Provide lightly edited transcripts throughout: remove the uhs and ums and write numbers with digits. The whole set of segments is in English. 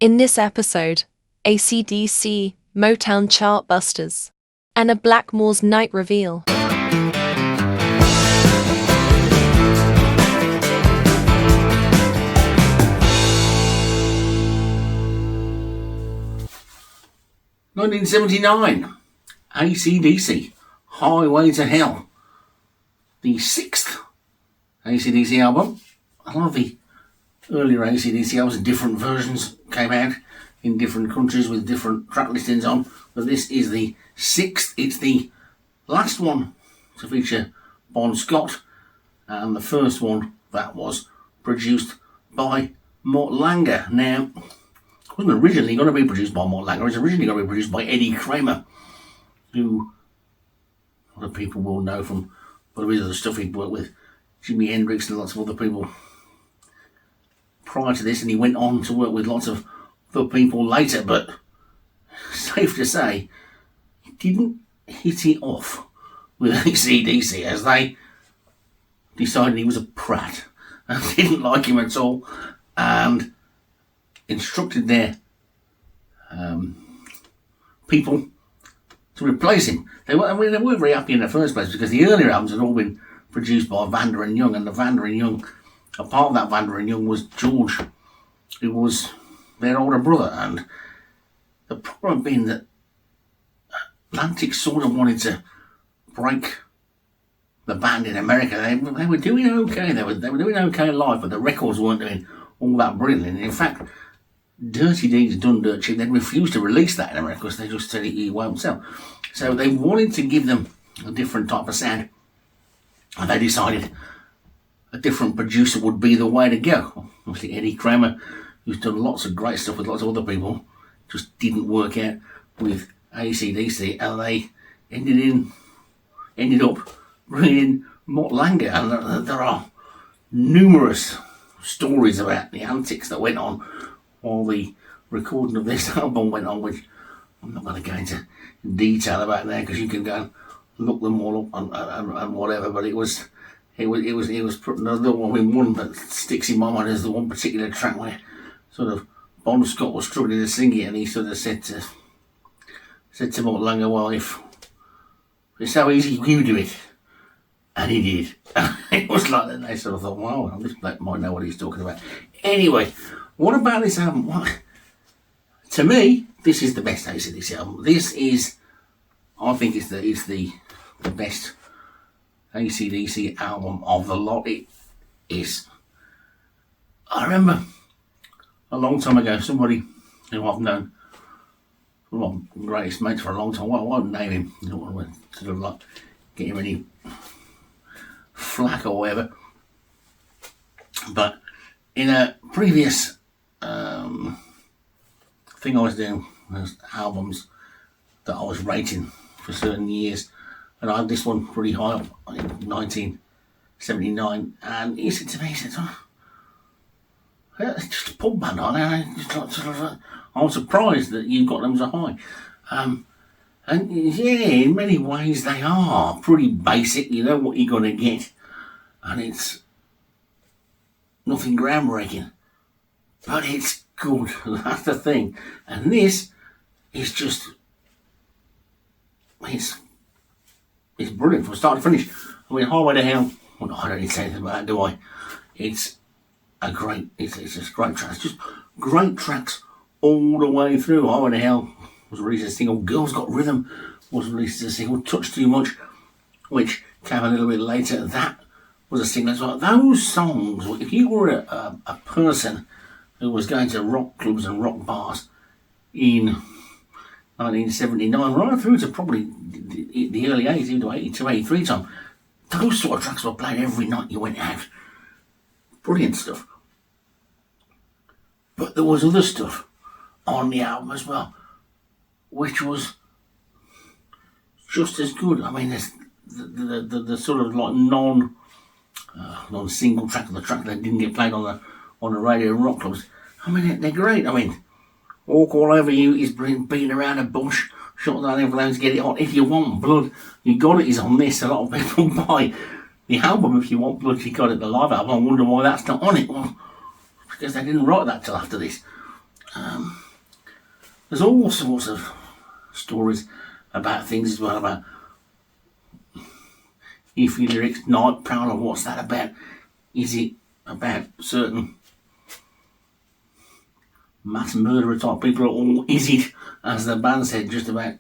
In this episode, AC/DC, Motown Chartbusters, and a Blackmore's night reveal. "1979, AC/DC, Highway to Hell, the sixth AC/DC album. A lot of the earlier AC/DC albums, different versions came out in different countries with different track listings on, but this is the sixth. It's the last one to feature Bon Scott, and the first one that was produced by Mort Langer. Now, it wasn't originally going to be produced by Mort Langer. It was originally going to be produced by Eddie Kramer, who a lot of people will know from a bit of the stuff he'd worked with Jimi Hendrix and lots of other people prior to this, and he went on to work with lots of other people later, but safe to say, he didn't hit it off with AC/DC, as they decided he was a prat and didn't like him at all, and instructed their people to replace him. They weren't very happy in the first place, because the earlier albums had all been produced by Vanda and Young, and the Vanda and Young, a part of that Vanda and Young was George, who was their older brother, and the problem being that Atlantic sort of wanted to break the band in America. They were doing okay. They were doing okay live, but the records weren't doing all that brilliantly. And in fact, Dirty Deeds Done Dirt Cheap, they refused to release that in America because they just said it won't sell. So they wanted to give them a different type of sound, and they decided a different producer would be the way to go. Obviously, Eddie Kramer, who's done lots of great stuff with lots of other people, just didn't work out with AC/DC, and they ended up bringing in Mort Langer. And there are numerous stories about the antics that went on while the recording of this album went on, which I'm not going to go into detail about there, because you can go and look them all up and whatever. But it was put another one in one that sticks in my mind as the one particular track where sort of Bon Scott was struggling to sing it, and he sort of said to Mort Langer, "Well, if it's so easy, you do it," and he did. It was like that. They sort of thought, "Wow, this bloke might know what he's talking about." Anyway, what about this album? What? To me, this is the best AC/DC album. This is, I think, it's the best AC/DC album of the lot. It is. I remember a long time ago, somebody who I've known, one of my greatest mates for a long time, I won't name him, I don't want to sort of like get him any flack or whatever, but in a previous thing I was doing, was albums that I was rating for certain years, and I had this one pretty high up in 1979, and he said to me, he said, "Oh, it's just a pub band, aren't they? I'm surprised that you got them so high." And yeah, in many ways they are pretty basic. You know what you're going to get, and it's nothing groundbreaking, but it's good. That's the thing. And this is just, it's brilliant from start to finish. I mean, Highway to Hell, well, I don't need to say anything about it, do I? It's just great tracks. It's just great tracks all the way through. Highway to Hell was released as a single. Girls Got Rhythm was released as a single. Touch Too Much, which came a little bit later, that was a single as well. Those songs, if you were a person who was going to rock clubs and rock bars in 1979, right through to probably the early 80s, into 82, 83 time, those sort of tracks were played every night you went out. Brilliant stuff. But there was other stuff on the album as well, which was just as good. I mean, there's the sort of like non-single track, the track that didn't get played on the radio and rock clubs. I mean, they're great. I mean, Walk All Over You is beating around a bush, Shut Down Everything's Get It On. If You Want Blood, You Got It is on this. A lot of people buy the album If You Want Blood, You Got It, the live album. I wonder why that's not on it. Well, because they didn't write that till after this. There's all sorts of stories about things as well, about if your lyrics not proud of what's that about. Is it about certain mass murderer type people, or is it, as the band said, just about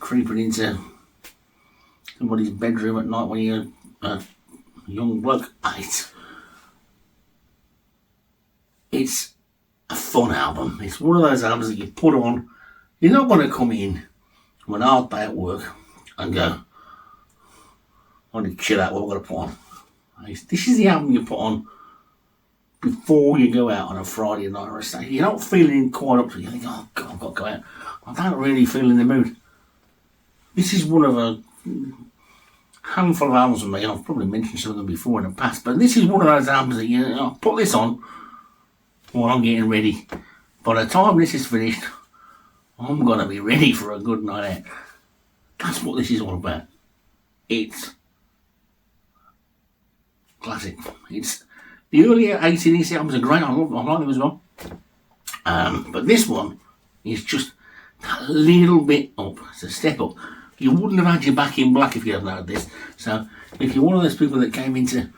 creeping into somebody's bedroom at night when you're a young bloke? It's a fun album. It's one of those albums that you put on. You're not going to come in on an hard day at work and go, I need to chill out, what I'm going to put on. This is the album you put on before you go out on a Friday night or a Saturday. You're not feeling quite up to it. You think, oh God, I've got to go out. I don't really feel in the mood. This is one of a handful of albums for me. I've probably mentioned some of them before in the past, but this is one of those albums that you know, put this on while I'm getting ready. By the time this is finished, I'm going to be ready for a good night out. That's what this is all about. It's classic. It's the earlier AC/DC albums are great. I like them as well. But this one is just a little bit up. It's a step up. You wouldn't have had your Back in Black if you hadn't had this. So if you're one of those people that came into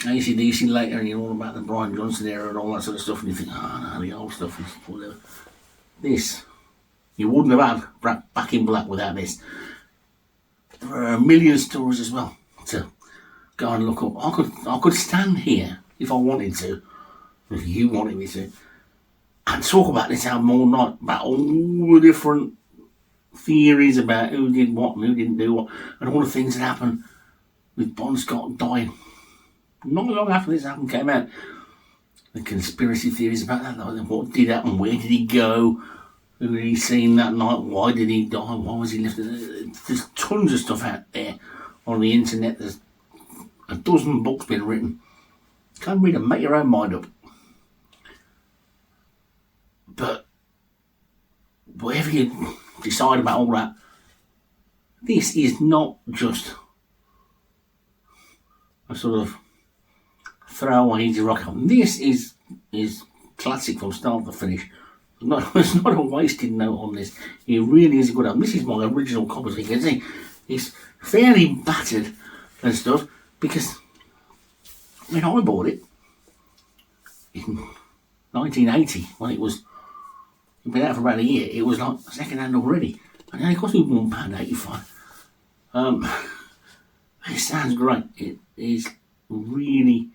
AC/DC later and you're all about the Brian Johnson era and all that sort of stuff, and you think, oh no, the old stuff is whatever. This, you wouldn't have had Back in Black without this. There are a million stories as well to go and look up. I could stand here if I wanted to, if you wanted me to, and talk about this album all night, about all the different theories about who did what and who didn't do what, and all the things that happened with Bon Scott dying not long after this album came out. The conspiracy theories about that, what did happen, where did he go, who had he seen that night, why did he die, why was he lifted. There's tons of stuff out there on the internet. There's a dozen books been written. Can't read them, make your own mind up. But whatever you decide about all that, this is not just a sort of throwaway easy rock album. This is classic from start to finish. There's not a wasted note on this. It really is a good album. This is my original copy, so you can see it's fairly battered and stuff, because when I bought it in 1980, when it been out for about a year, it was like second hand already, and it cost me £1.85. It sounds great. It is really,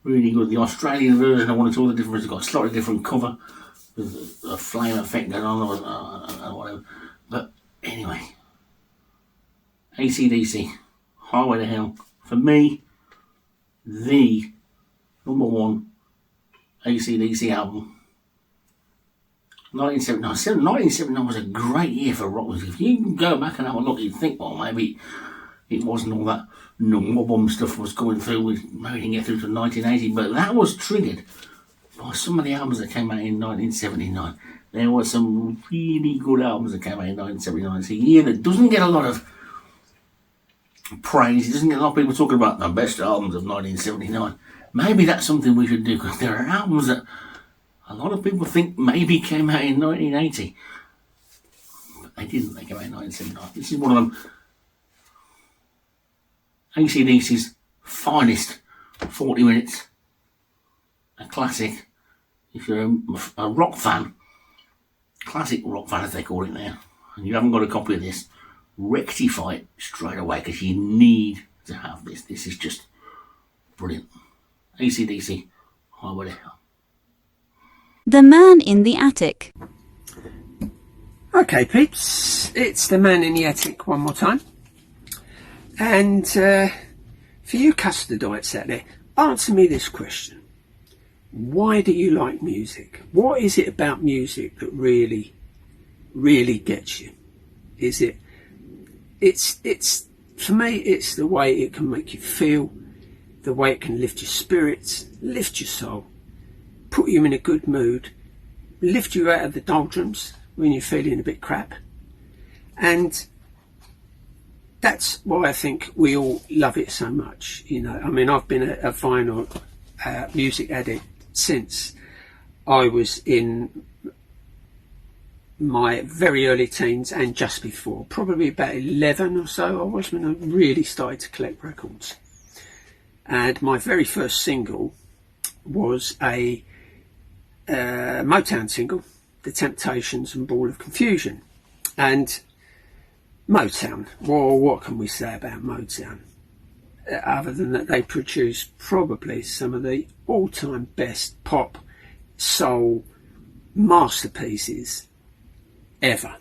really good. The Australian version, I wanted to all the different. It's got a slightly different cover with a flame effect going on or whatever. But anyway, AC/DC, Highway to Hell, for me, the number one AC/DC album. 1979 was a great year for rock music. If you can go back and have a look, you'd think, well, maybe it wasn't all that bomb stuff was going through. Maybe we didn't get through to 1980, but that was triggered by some of the albums that came out in 1979. There were some really good albums that came out in 1979. It's a year that doesn't get a lot of praise. It doesn't get a lot of people talking about the best albums of 1979. Maybe that's something we should do, because there are albums that a lot of people think maybe came out in 1980. But they didn't. They came out in 1979. This is one of them. AC/DC's finest 40 minutes. A classic. If you're a rock fan, classic rock fan as they call it now, and you haven't got a copy of this, rectify it straight away, because you need to have this. This is just brilliant. AC/DC, Highway to Hell. The Man in the Attic. Okay, peeps, it's The Man in the Attic one more time. And for you custardites out there, answer me this question. Why do you like music? What is it about music that really, really gets you? Is it, it's for me, it's the way it can make you feel, the way it can lift your spirits, lift your soul, put you in a good mood, lift you out of the doldrums when you're feeling a bit crap. And that's why I think we all love it so much. You know, I mean, I've been a vinyl music addict since I was in my very early teens and just before, probably about 11 or so I was when I really started to collect records. And my very first single was a Motown single, The Temptations and Ball of Confusion. And Motown, well, what can we say about Motown? Other than that they produce probably some of the all-time best pop, soul masterpieces ever.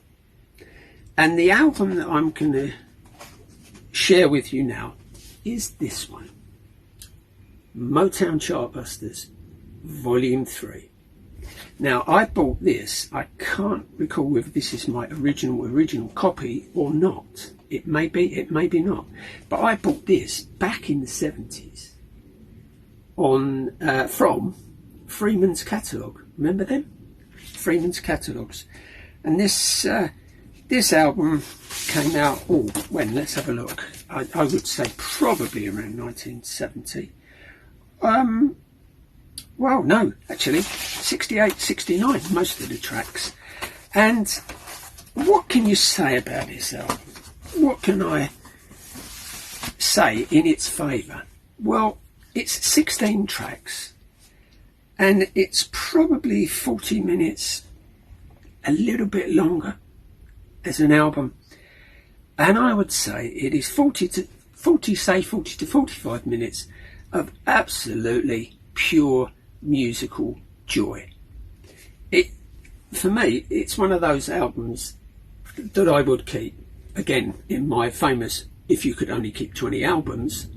And the album that I'm going to share with you now is this one, Motown Chartbusters Volume 3. Now, I bought this. I can't recall whether this is my original copy or not. It may be, it may be not. But I bought this back in the 70s on from Freeman's catalogue. Remember them? Freeman's catalogues. And this album came out, when? Let's have a look. I would say probably around 1970. Well, no, actually, 68, 69, most of the tracks. And what can you say about this album? What can I say in its favour? Well, it's 16 tracks, and it's probably 40 minutes, a little bit longer as an album. And I would say it is 40 to 45 minutes of absolutely pure musical joy. For me, it's one of those albums that I would keep, again, in my famous if you could only keep 20 albums.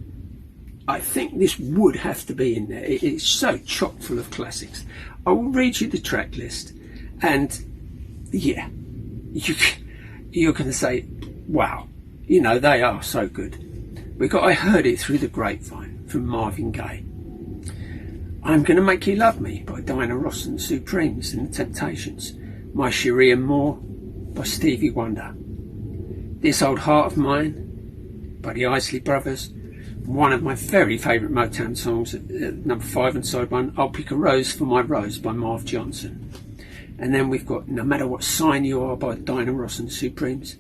I think this would have to be in there. It is so chock full of classics. I will read you the track list, and yeah, you're going to say, wow, you know, they are so good. I Heard It Through the Grapevine from Marvin Gaye. I'm Gonna Make You Love Me by Diana Ross and the Supremes and the Temptations. My Cherie Amour by Stevie Wonder. This Old Heart of Mine by the Isley Brothers. One of my very favourite Motown songs, number 5 and side 1, I'll Pick a Rose for My Rose by Marv Johnson. And then we've got No Matter What Sign You Are by Diana Ross and the Supremes.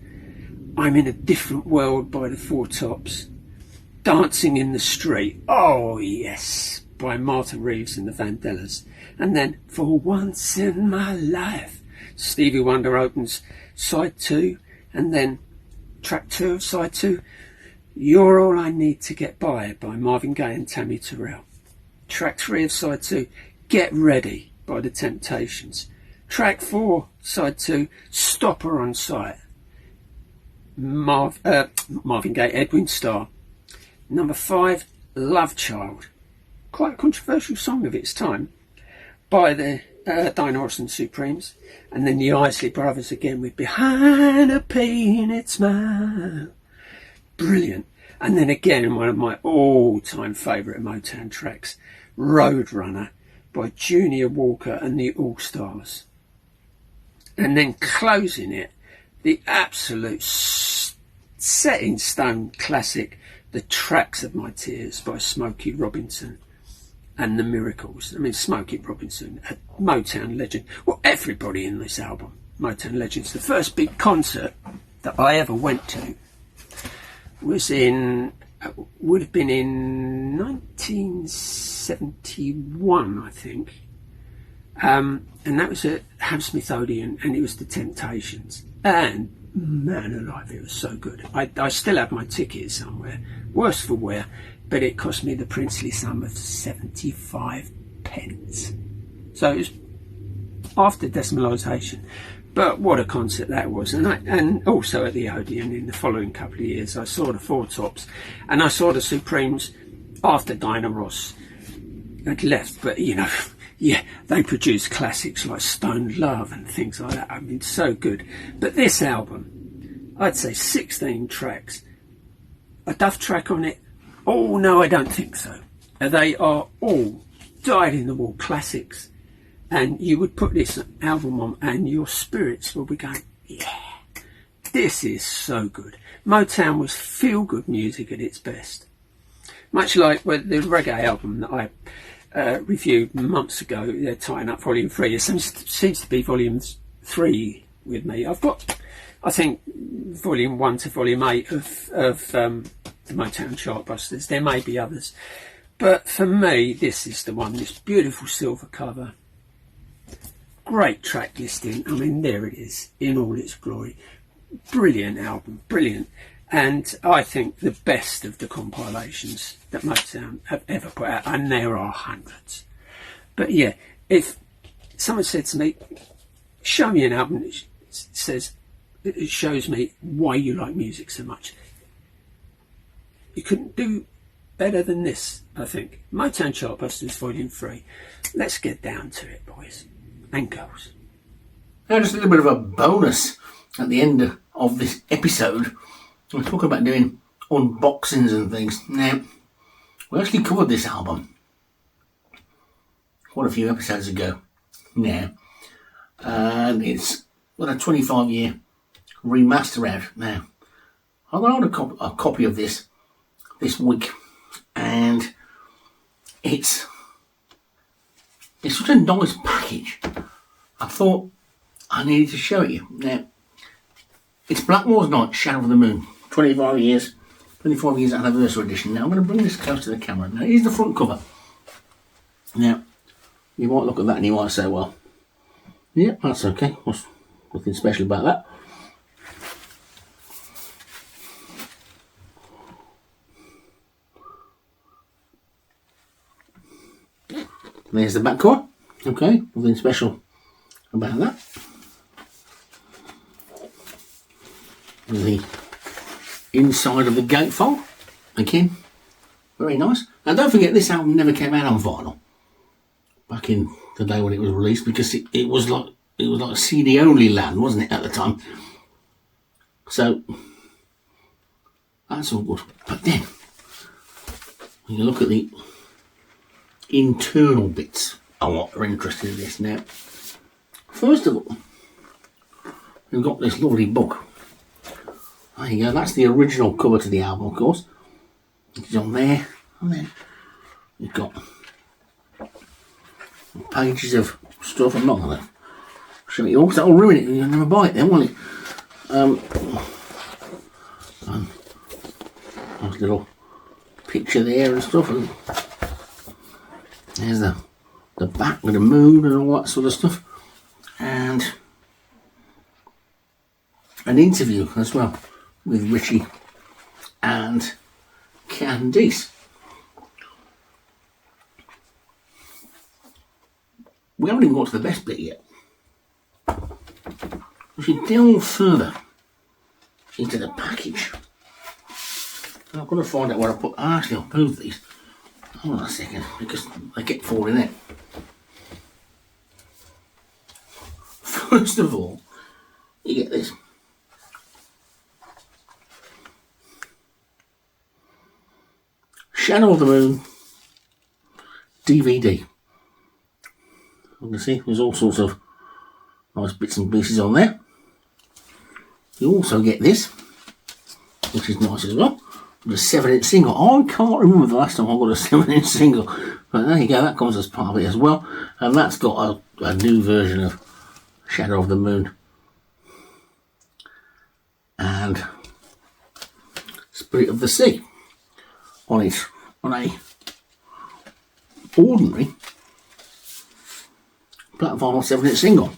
I'm in a Different World by the Four Tops. Dancing in the Street, oh yes, by Martha Reeves and the Vandellas. And then For Once in My Life, Stevie Wonder opens side 2, and then track 2 of side 2, You're All I Need to Get By Marvin Gaye and Tammy Terrell. Track 3 of side 2, Get Ready by the Temptations. Track 4, side 2, Stopper on Sight, Marvin Gaye, Edwin Starr. Number 5, Love Child, quite a controversial song of its time, by the Diana Ross and Supremes. And then the Isley Brothers again with Behind a Painted Smile. Brilliant. And then again, one of my all-time favourite Motown tracks, Roadrunner by Junior Walker and the All-Stars. And then closing it, the absolute set-in-stone classic, The Tracks of My Tears by Smokey Robinson and the Miracles. I mean, Smokey Robinson, a Motown legend. Well, everybody in this album, Motown legends. The first big concert that I ever went to was would have been in 1971, I think. And that was at Hammersmith Odeon, and it was the Temptations. And man alive, it was so good. I still have my ticket somewhere, worse for wear, but it cost me the princely sum of 75 pence. So it was after decimalisation. But what a concert that was. And also at the Odeon in the following couple of years, I saw the Four Tops, and I saw the Supremes after Diana Ross had left. But, you know, yeah, they produced classics like Stoned Love and things like that. I mean, so good. But this album, I'd say 16 tracks. A Duff track on it? Oh, no, I don't think so. They are all dyed-in-the-wall classics. And you would put this album on and your spirits will be going, yeah, this is so good. Motown was feel-good music at its best. Much like the reggae album that I reviewed months ago, they're tying up Volume 3. It seems to be Volume 3 with me. I've got, I think, volume 1 to volume 8 of the Motown Chartbusters. There may be others, but for me, this is the one. This beautiful silver cover, great track listing. I mean, there it is in all its glory. Brilliant album, brilliant. And I think the best of the compilations that Motown have ever put out, and there are hundreds. But yeah, if someone said to me, show me an album that says, it shows me why you like music so much, you couldn't do better than this, I think. Motown Chartbusters Volume 3. Let's get down to it, boys and girls. Now, just a little bit of a bonus at the end of this episode. We're talking about doing unboxings and things. Now, we actually covered this album quite a few episodes ago now, and it's got a 25-year remaster out now. I got a copy of this week, and it's such a nice package. I thought I needed to show it you. Now, it's Blackmore's Night, Shadow of the Moon, 25 years anniversary edition. Now, I'm going to bring this close to the camera. Now, here's the front cover. Now, you might look at that and you might say, well, yeah, that's okay. There's nothing special about that. There's the back cover. Okay, nothing special about that. The inside of the gatefold, again, very nice. And don't forget, this album never came out on vinyl back in the day when it was released, because it was like CD only land, wasn't it, at the time? So that's all good. But then when you look at the internal bits are what are interested in this. Now, first of all, we've got this lovely book. There you go, that's the original cover to the album, of course. It's on there, You've got pages of stuff. I'm not going to show you all, because that'll ruin it. You'll never buy it then, will it? Nice little picture there and stuff. And there's the back with the moon and all that sort of stuff. And an interview as well with Richie and Candice. We haven't even got to the best bit yet. If you delve further into the package, I've got to find out where I put. Actually, I'll move these. Hold on a second, because they get falling out. First of all, you get this. Shadow of the Moon DVD. You can see there's all sorts of nice bits and pieces on there. You also get this, which is nice as well. The 7-inch single. I can't remember the last time I got a 7-inch single, but there you go. That comes as part of it as well, and that's got a new version of Shadow of the Moon and Spirit of the Sea on it, on a ordinary black vinyl 7-inch single.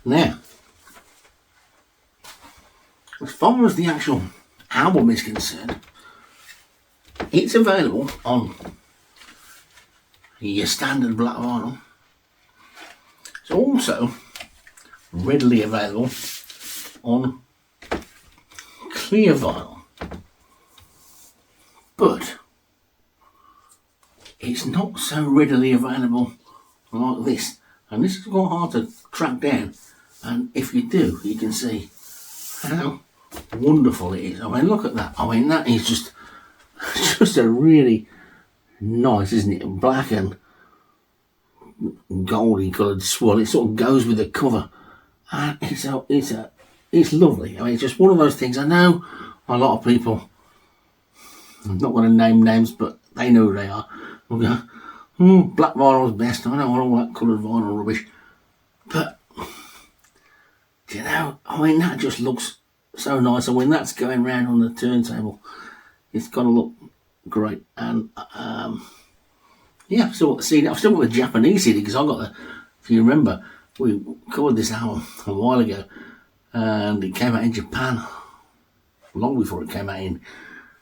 Now, as far as the actual album is concerned, it's available on your standard black vinyl. It's also readily available on clear vinyl, but it's not so readily available like this, and this is quite hard to track down. And if you do, you can see how wonderful it is. I mean, look at that. I mean, that is just a really nice, isn't it? Black and goldy coloured swirl. It sort of goes with the cover, and it's lovely. I mean, it's just one of those things. I know a lot of people, I'm not going to name names, but they know who they are, will go, black vinyl's best. I know all that coloured vinyl rubbish, but Do you know, I mean, that just looks so nice. And when that's going round on the turntable, it's got to look great. And yeah, I've still got the CD. I've still got the Japanese CD because I got the. If you remember, we recorded this album a while ago, and it came out in Japan long before it came out in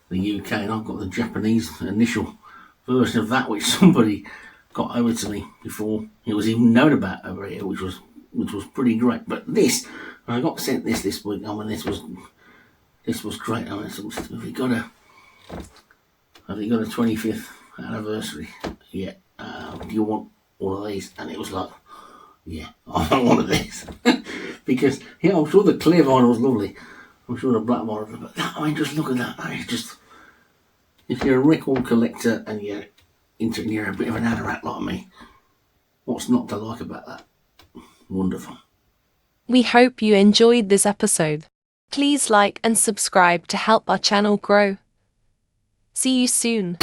the UK. And I've got the Japanese initial version of that, which somebody got over to me before it was even known about over here, which was pretty great. But this, I got sent this week. I mean, this was great. I mean, have you got a 25th anniversary yet? Do you want one of these? And it was like, yeah, I want one of these because yeah, I'm sure the clear vinyl was lovely. I'm sure the black vinyl, but that, I mean, just look at that. I mean, it's just, if you're a record collector and you're a bit of an anorak like me, what's not to like about that? Wonderful. We hope you enjoyed this episode. Please like and subscribe to help our channel grow. See you soon.